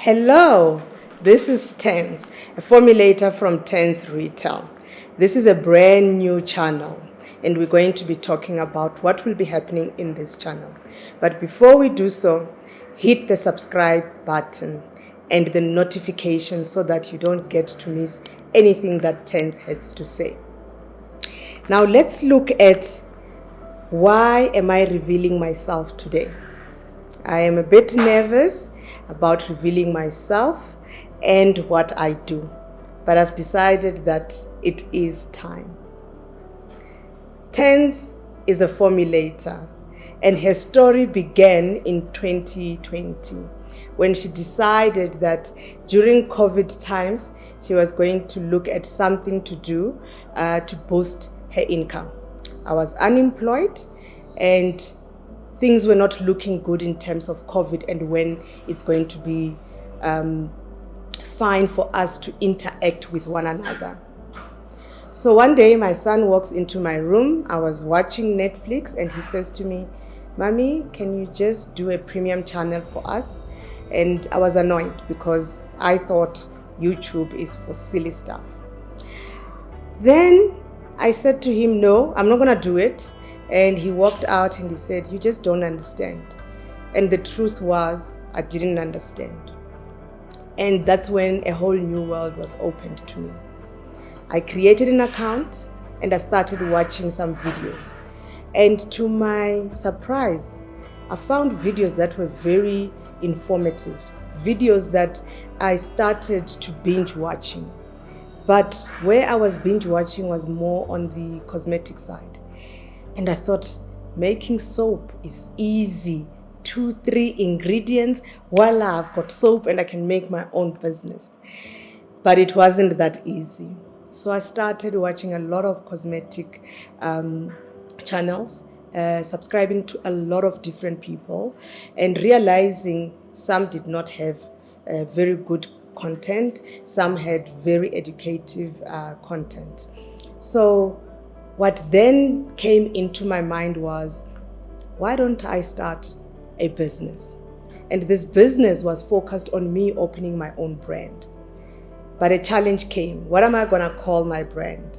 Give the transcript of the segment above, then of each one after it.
Hello, this is Tens, a formulator from Tens Retail. This is a brand new channel and we're going to be talking about what will be happening in this channel. But before we do so, hit the subscribe button and the notification so that you don't get to miss anything that Tens has to say. Now let's look at why am I revealing myself today. I am a bit nervous about revealing myself and what I do, but I've decided that it is time. Tens is a formulator, and her story began in 2020 when she decided that during COVID times she was going to look at something to do to boost her income. I was unemployed and things were not looking good in terms of COVID and when it's going to be fine for us to interact with one another. So one day my son walks into my room. I was watching Netflix and he says to me, "Mommy, can you just do a premium channel for us?" And I was annoyed because I thought YouTube is for silly stuff. Then I said to him, "No, I'm not gonna do it." And he walked out and he said, "You just don't understand." And the truth was, I didn't understand. And that's when a whole new world was opened to me. I created an account and I started watching some videos. And to my surprise, I found videos that were very informative, videos that I started to binge watching. But where I was binge watching was more on the cosmetic side. And I thought, making soap is easy. 2-3 ingredients, voila, I've got soap and I can make my own business. But it wasn't that easy. So I started watching a lot of cosmetic channels, subscribing to a lot of different people and realizing some did not have very good content, some had very educative content. So what then came into my mind was, why don't I start a business? And this business was focused on me opening my own brand. But a challenge came. What am I gonna call my brand?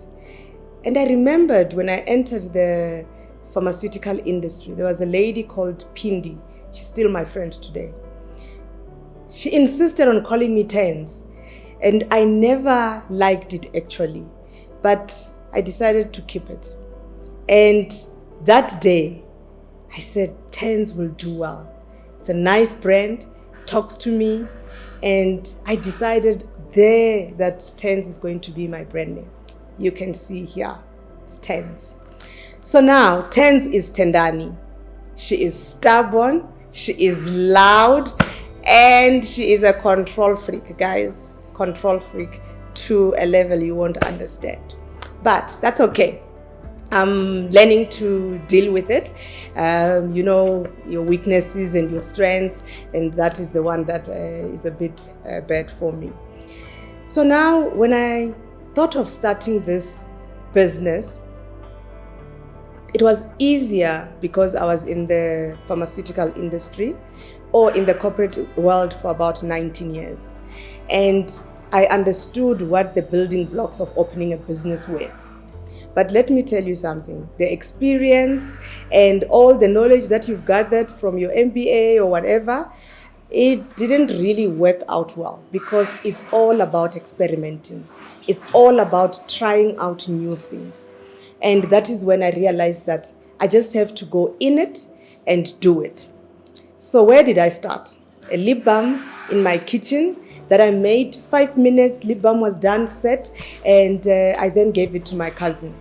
And I remembered when I entered the pharmaceutical industry, there was a lady called Pindi. She's still my friend today. She insisted on calling me Tens. And I never liked it actually. But I decided to keep it. And that day, I said, Tens will do well. It's a nice brand, talks to me, and I decided there that Tens is going to be my brand name. You can see here, it's Tens. So now, Tens is Tendani. She is stubborn, she is loud, and she is a control freak, guys. Control freak to a level you won't understand. But that's okay. I'm learning to deal with it. You know your weaknesses and your strengths, and that is the one that is a bit bad for me. So now when I thought of starting this business, it was easier because I was in the pharmaceutical industry or in the corporate world for about 19 years. And I understood what the building blocks of opening a business were. But let me tell you something, the experience and all the knowledge that you've gathered from your MBA or whatever, it didn't really work out well because it's all about experimenting. It's all about trying out new things. And that is when I realized that I just have to go in it and do it. So where did I start? A lip balm in my kitchen that I made. 5 minutes, lip balm was done, set, and I then gave it to my cousin.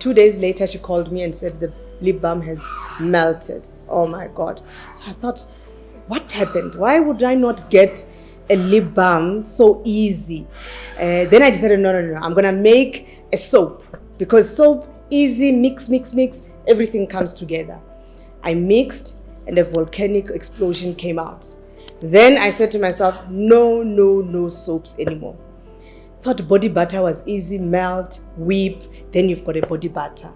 2 days later, she called me and said the lip balm has melted. Oh my God. So I thought, what happened? Why would I not get a lip balm so easy? Then I decided, no, I'm gonna make a soap because soap, easy, mix, everything comes together. I mixed and a volcanic explosion came out. Then I said to myself, no soaps anymore. Thought body butter was easy, melt, whip, then you've got a body butter.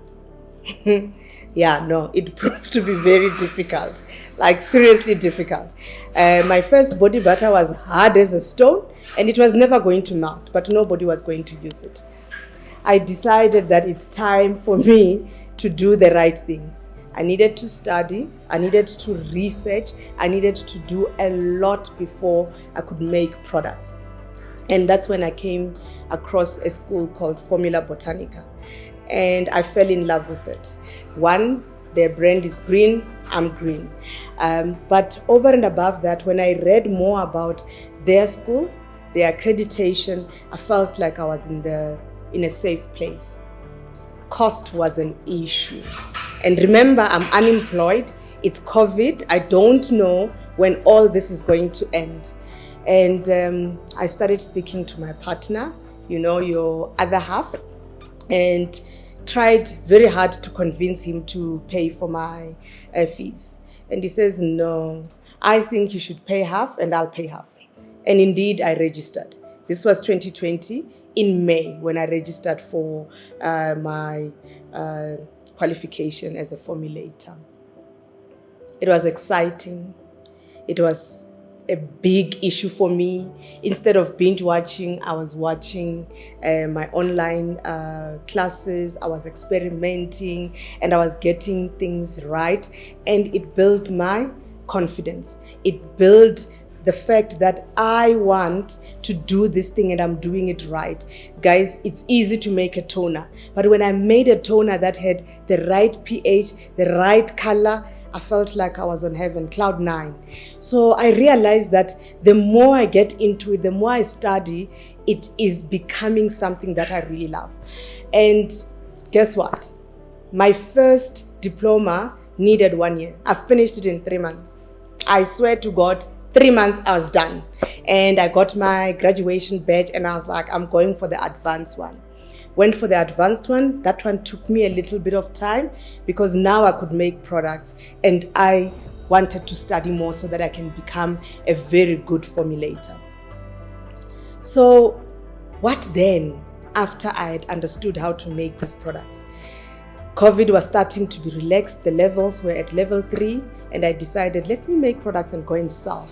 Yeah, no, it proved to be very difficult. like seriously difficult. My first body butter was hard as a stone, and it was never going to melt, but nobody was going to use it. I decided that it's time for me to do the right thing. I needed to study, I needed to research, I needed to do a lot before I could make products. And that's when I came across a school called Formula Botanica. And I fell in love with it. One, their brand is green, I'm green. But over and above that, when I read more about their school, their accreditation, I felt like I was in a safe place. Cost was an issue. And remember, I'm unemployed. It's COVID. I don't know when all this is going to end. And I started speaking to my partner, your other half, and tried very hard to convince him to pay for my fees. And he says, no, I think you should pay half and I'll pay half. And indeed, I registered. This was 2020 in May when I registered for my qualification as a formulator. It was exciting. It was a big issue for me. Instead of binge watching, I was watching my online classes. I was experimenting and I was getting things right. And it built my confidence. It built the fact that I want to do this thing and I'm doing it right. Guys, it's easy to make a toner. But when I made a toner that had the right pH, the right color, I felt like I was on heaven, cloud 9. So I realized that the more I get into it, the more I study, it is becoming something that I really love. And guess what? My first diploma needed 1 year. I finished it in 3 months. I swear to God, 3 months I was done. And I got my graduation badge and I was like, I'm going for the advanced one. Went for the advanced one. That one took me a little bit of time because now I could make products and I wanted to study more so that I can become a very good formulator. So what then after I had understood how to make these products? COVID was starting to be relaxed. The levels were at level 3 and I decided, let me make products and go and sell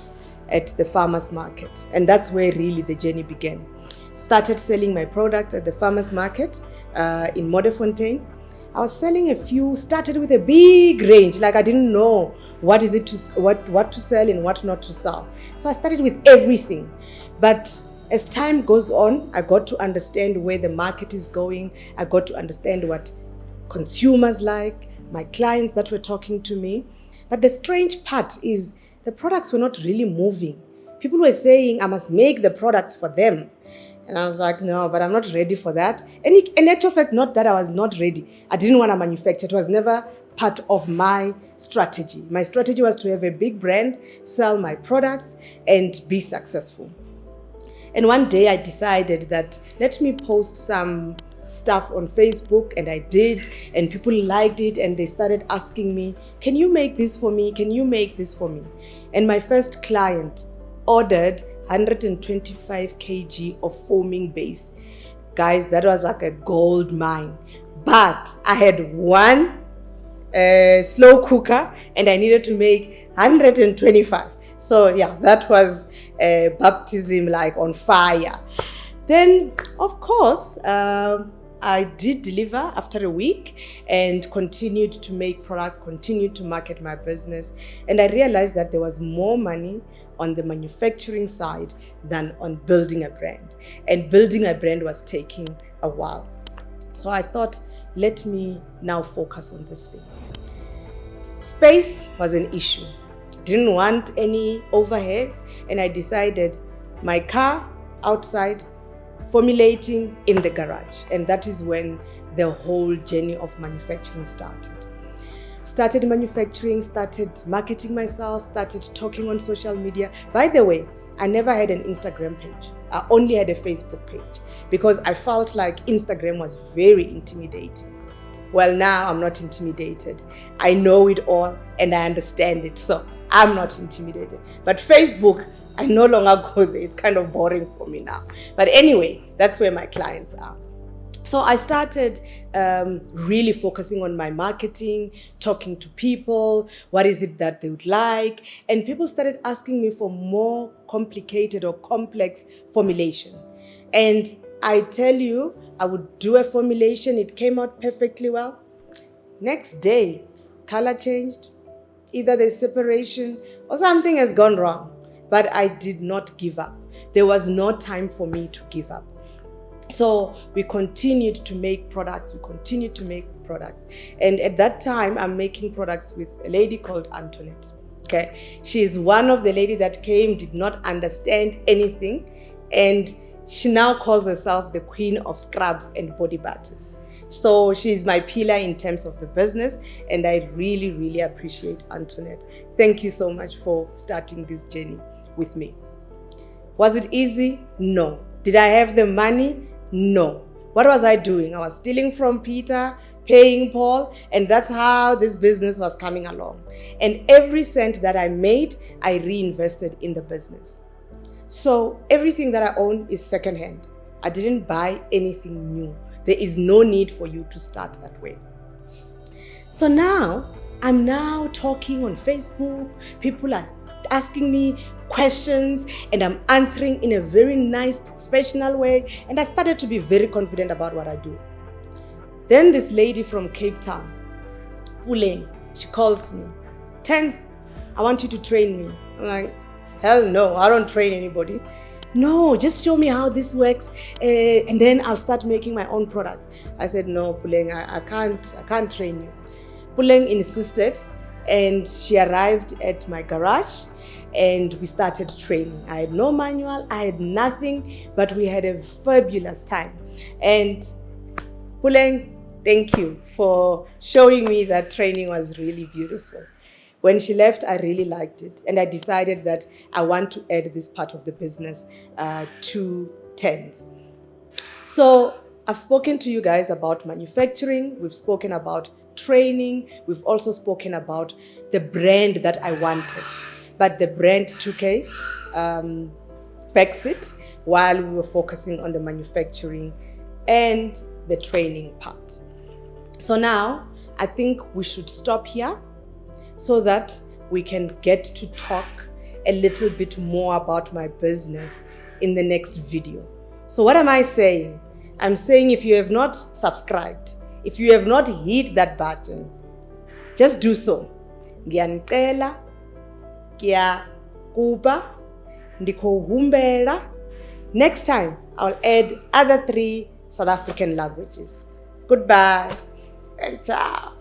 at the farmer's market. And that's where really the journey began. Started selling my product at the farmer's market in Modderfontein. I was selling a few, started with a big range, like I didn't know what to sell and what not to sell. So I started with everything. But as time goes on, I got to understand where the market is going. I got to understand what consumers like, my clients that were talking to me. But the strange part is the products were not really moving. People were saying I must make the products for them. And I was like, no, but I'm not ready for that. And in actual fact, not that I was not ready. I didn't want to manufacture. It was never part of my strategy. My strategy was to have a big brand, sell my products, and be successful. And one day I decided that let me post some stuff on Facebook, and I did, and people liked it, and they started asking me, can you make this for me? Can you make this for me? And my first client ordered 125 kg of foaming base. Guys, that was like a gold mine. But I had one slow cooker and I needed to make 125. So yeah, that was a baptism like on fire. Then, of course, I did deliver after a week and continued to make products, continued to market my business. And I realized that there was more money on the manufacturing side than on building a brand. And building a brand was taking a while. So I thought, let me now focus on this thing. Space was an issue. Didn't want any overheads, and I decided my car outside, formulating in the garage. And that is when the whole journey of manufacturing started. Started manufacturing, started marketing myself, started talking on social media. By the way, I never had an Instagram page. I only had a Facebook page because I felt like Instagram was very intimidating. Well, now I'm not intimidated. I know it all and I understand it, so I'm not intimidated. But Facebook, I no longer go there. It's kind of boring for me now. But anyway, that's where my clients are. So I started really focusing on my marketing, talking to people, what is it that they would like, and people started asking me for more complicated or complex formulation. And I tell you, I would do a formulation, it came out perfectly well. Next day, color changed, either there's separation or something has gone wrong. But I did not give up. There was no time for me to give up. So we continued to make products. And at that time, I'm making products with a lady called Antoinette. Okay. She is one of the lady that came, did not understand anything. And she now calls herself the queen of scrubs and body butters. So she's my pillar in terms of the business. And I really, really appreciate Antoinette. Thank you so much for starting this journey with me. Was it easy? No. Did I have the money? No. What was I doing? I was stealing from Peter, paying Paul, and that's how this business was coming along. And every cent that I made, I reinvested in the business. So everything that I own is secondhand. I didn't buy anything new. There is no need for you to start that way. So now, I'm now talking on Facebook. People are asking me questions and I'm answering in a very nice, professional way. And I started to be very confident about what I do. Then this lady from Cape Town, Puleng, she calls me. Tens, I want you to train me. I'm like, hell no, I don't train anybody. No, just show me how this works and then I'll start making my own products. I said, no, Puleng, I can't train you. Puleng insisted and she arrived at my garage and we started training. I had no manual, I had nothing, but we had a fabulous time. And Puleng, thank you for showing me that training was really beautiful. When she left, I really liked it. And I decided that I want to add this part of the business to Tens. So I've spoken to you guys about manufacturing. We've spoken about training. We've also spoken about the brand that I wanted. But the brand took a backseat while we were focusing on the manufacturing and the training part. So now I think we should stop here so that we can get to talk a little bit more about my business in the next video. So what am I saying? I'm saying if you have not subscribed, if you have not hit that button, just do so. Ngiyanicela, ngiyakuba, ndikhuhumbela. Next time, I'll add other 3 South African languages. Goodbye and ciao.